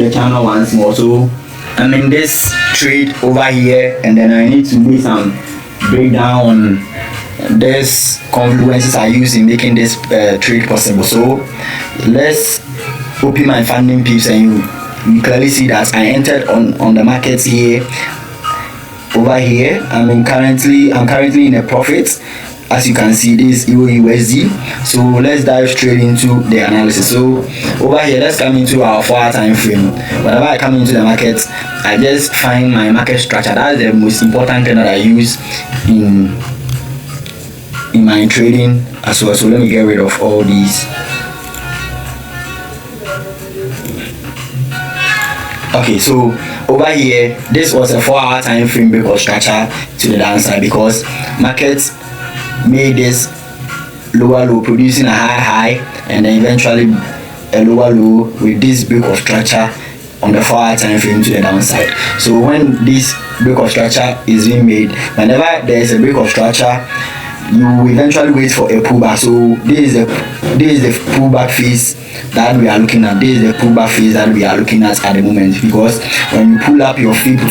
the channel once more. So I'm in this trade over here, and then I need to make some breakdown on this confluences I use in making this trade possible. So let's open my funding piece, and you clearly see that I entered on the markets here. Over here I'm currently in a profit. As you can see, this EURUSD. So let's dive straight into the analysis. So over here, let's come into our 4-hour time frame. Whenever I come into the market, I just find my market structure. That's the most important thing that I use in my trading as well. So let me get rid of all these. Okay, so over here, this was a 4-hour time frame break of structure to the downside, because markets made this lower low, producing a high, and then eventually a lower low with this break of structure on the 4-hour time frame to the downside. So when this break of structure is being made, whenever there is a break of structure, you eventually wait for a pullback. So this is the pullback phase that we are looking at. This is the pullback phase that we are looking at the moment, because when you pull up your fib 2,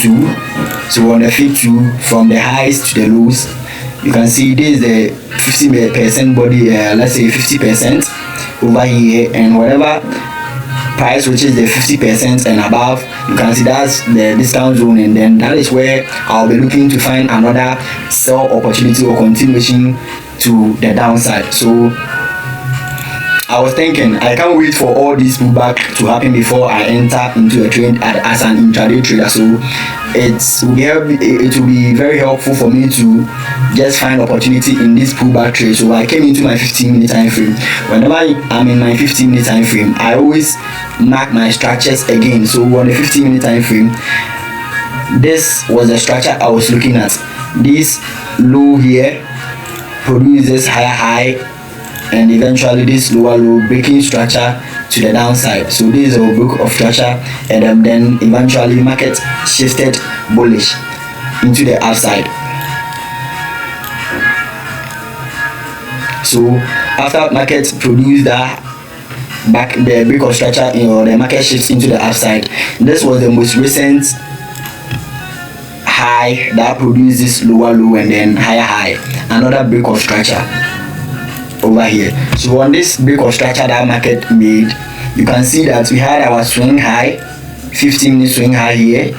so on the fib 2 from the highs to the lows, you can see this is the 50% body, let's say 50% over here, and whatever price which is the 50% and above, you can see that's the discount zone, and then that is where I'll be looking to find another sell opportunity or continuation to the downside. So I was thinking I can't wait for all this pullback to happen before I enter into a trade as an intraday trader. So it will be very helpful for me to just find opportunity in this pullback trade. So I came into my 15-minute time frame. Whenever I'm in my 15-minute time frame, I always mark my structures again. So on the 15-minute time frame, this was the structure I was looking at. This low here produces higher high, and eventually this lower low breaking structure to the downside. So this is a break of structure, and then eventually market shifted bullish into the upside. So after market produced the break of structure, the market shifts into the upside. This was the most recent high that produced this lower low and then higher high, another break of structure over here. So on this break of structure that market made, you can see that we had our swing high, 15-minute swing high here,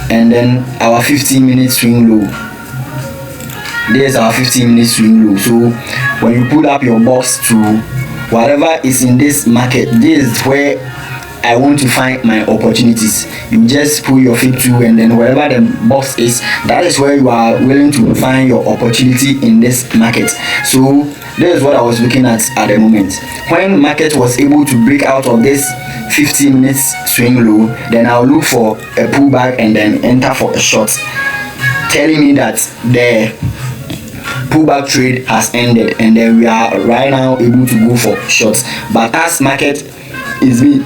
and then our 15-minute swing low. There's our 15-minute swing low. So when you pull up your box to whatever is in this market, this is where I want to find my opportunities. You just pull your feet through, and then wherever the box is, that is where you are willing to find your opportunity in this market. So this is what I was looking at the moment. When market was able to break out of this 15 minutes swing low, then I'll look for a pullback and then enter for a short, telling me that the pullback trade has ended, and then we are right now able to go for shorts. But as market is being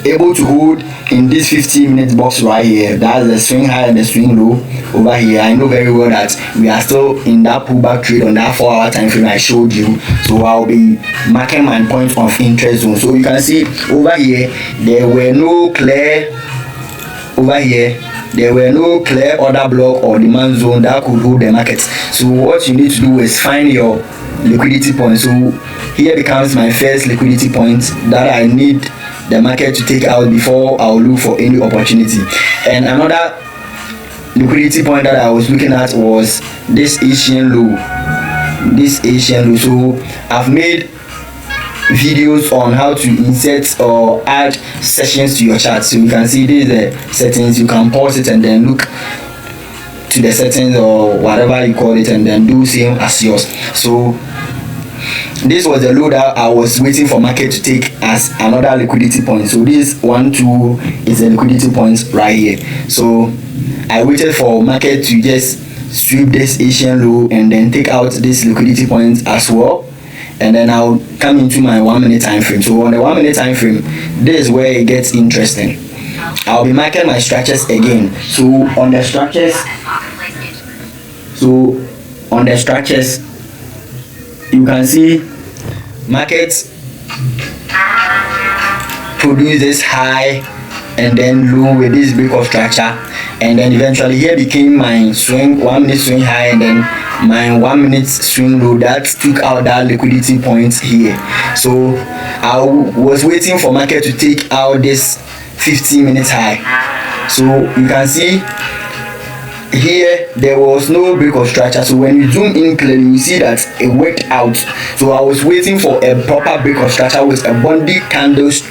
able to hold in this 15-minute box right here, that's the swing high and the swing low over here, I know very well that we are still in that pullback trade on that 4-hour time frame I showed you. So I'll be marking my point of interest zone. So you can see over here there were no clear order block or demand zone that could hold the market. So what you need to do is find your liquidity point. So here becomes my first liquidity point that I need the market to take out before I'll look for any opportunity. And another liquidity point that I was looking at was this Asian low. So I've made videos on how to insert or add sessions to your chart. So you can see this is the settings. You can pause it and then look to the settings or whatever you call it, and then do same as yours. So this was the low that I was waiting for market to take as another liquidity point. So this 1 2 is a liquidity point right here. So I waited for market to just sweep this Asian low and then take out this liquidity point as well, and then I'll come into my 1-minute time frame. So on the 1-minute time frame, this is where it gets interesting. I'll be marking my structures again. So on the structures, you can see markets produce this high and then low with this break of structure, and then eventually here became my swing 1 minute swing high and then my 1 minute swing low that took out that liquidity point here. So I was waiting for market to take out this 15 minutes high. So you can see here there was no break of structure, so when you zoom in clearly you see that it worked out. So I was waiting for a proper break of structure with a bonded candles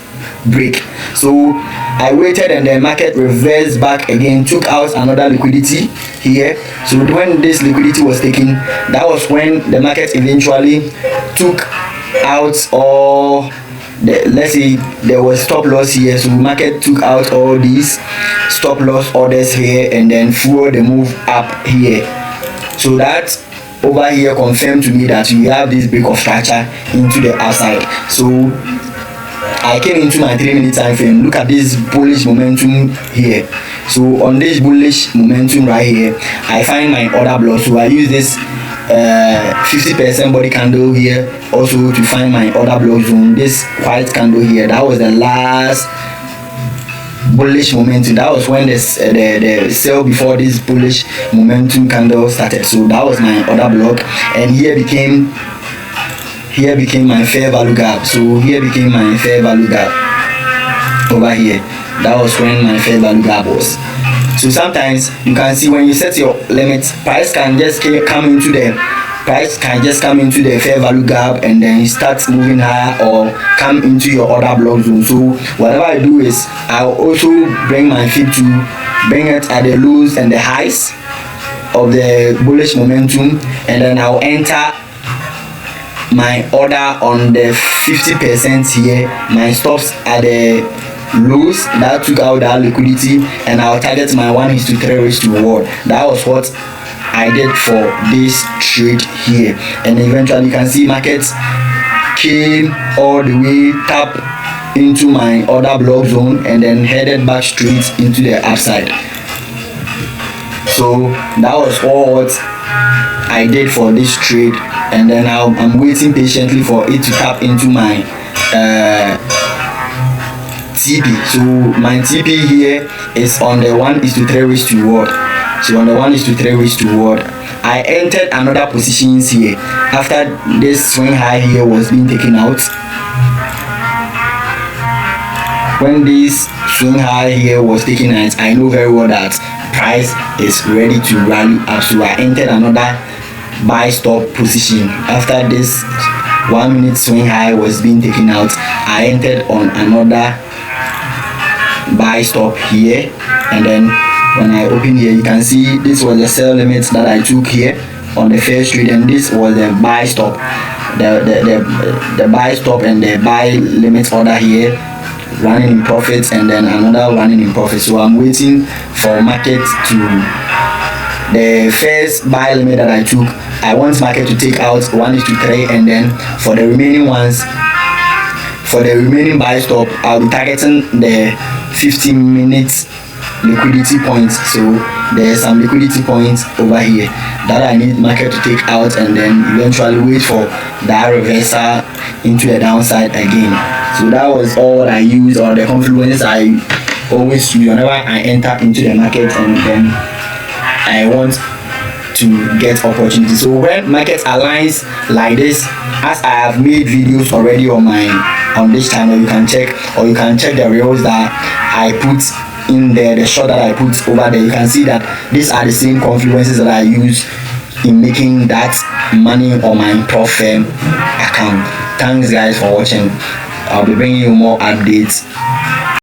break. So I waited and the market reversed back again, took out another liquidity here. So when this liquidity was taken, that was when the market eventually took out all let's say there was stop loss here, so market took out all these stop loss orders here and then fueled the move up here. So that over here confirmed to me that you have this break of structure into the outside. So I came into my 3 minute time frame. Look at this bullish momentum here. So on this bullish momentum right here, I find my order block. So I use this 50% body candle here also to find my order block zone. This white candle here, that was the last bullish momentum. That was when the sell before this bullish momentum candle started. So that was my order block, and here became my fair value gap. So here became my fair value gap over here. That was when my fair value gap was. So sometimes you can see when you set your limits, price can just come into the fair value gap and then start moving higher or come into your order block zone. So whatever I do is I'll also bring my feet to bring it at the lows and the highs of the bullish momentum, and then I'll enter my order on the 50% here, my stops at the lows that took out that liquidity, and I'll target my 1:3 That was what I did for this trade here, and eventually you can see markets came all the way tap into my order block zone and then headed back straight into the upside. So that was all what I did for this trade, and then I'm waiting patiently for it to tap into my TP. So my TP here is on the 1:3 So on the 1:3 I entered another positions here after this swing high here was being taken out. When this swing high here was taken out, I know very well that price is ready to rally up, so I entered another buy stop position. After this 1 minute swing high was being taken out, I entered on another buy stop here, and then when I open here you can see this was the sell limits that I took here on the first trade, and this was the buy stop, the buy stop and the buy limit order here running in profits, and then another running in profits. So I'm waiting for market to the first buy limit that I took. I want market to take out 1:3, and then for the remaining ones, for the remaining buy stop, I'll be targeting the 15 minutes liquidity points. So there's some liquidity points over here that I need market to take out, and then eventually wait for that reversal into the downside again. So that was all I used, or the confluence I always use whenever I enter into the market and then I want to get opportunity. So when market aligns like this, as I have made videos already on this channel, you can check the reels that I put in there, the shot that I put over there. You can see that these are the same confluences that I use in making that money on my profit account. Thanks guys for watching. I'll be bringing you more updates